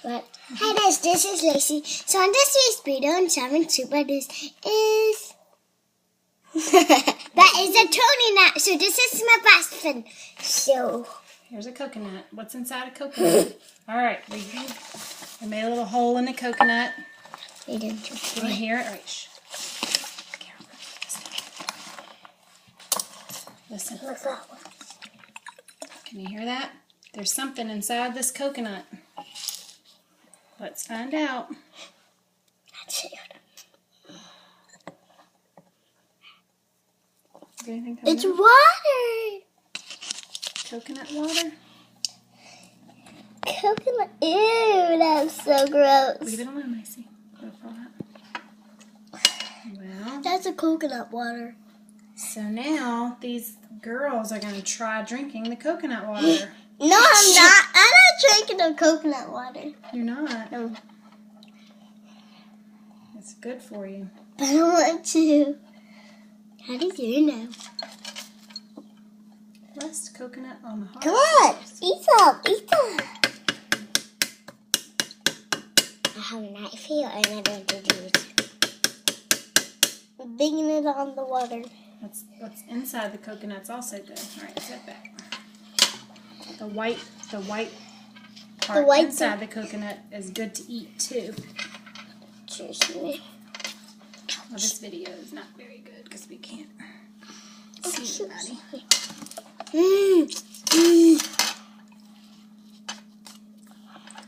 But hi guys, this is Laci. So on this week's video on Salmon Super, this is that is a Tony nut. So this is my best friend. So here's a coconut. What's inside a coconut? All right, I made a little hole in the coconut. Can you hear it? All right, shh. Listen. Can you hear that? There's something inside this coconut. Let's find out. It's water. Coconut water? Coconut. Ew, that's so gross. Leave it alone, Laci. Well, that's a coconut water. So now these girls are going to try drinking the coconut water. No, I'm not. I'm not drinking the coconut water. You're not? No. It's good for you. But I don't want to. How do you know? Less coconut on the heart. Come on. Eat some. Eat some. I have a knife here and I don't do it. I'm digging it on the water. What's inside the coconut's also good. All right, set back. The white part inside the coconut is good to eat too. Seriously. Well, this video is not very good because we can't see anybody.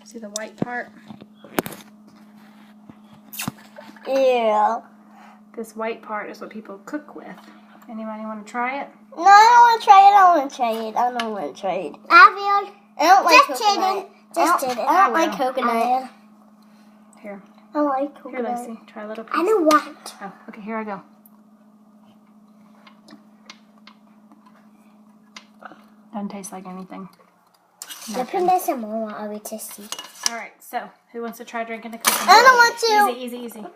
See the white part? Yeah. This white part is what people cook with. Anybody want to try it? No, I don't want to try it. I don't want to try it. I don't want to try it. I don't like coconut. Just kidding. I don't like coconut. Here. I don't like coconut. Here, Laci. Try a little piece. I don't want. Oh, okay. Here I go. Doesn't taste like anything. Put this some more. I'll be tasty. All right. So, who wants to try drinking the coconut? I don't want to. Easy, easy, easy.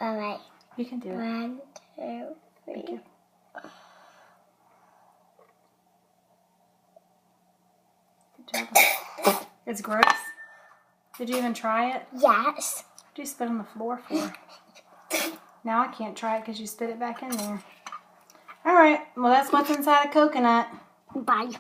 All right. You can do it. 1, 2, 3. Good job. It's gross. Did you even try it? Yes. What did you spit on the floor for? Now I can't try it because you spit it back in there. All right. Well, that's what's inside a coconut. Bye.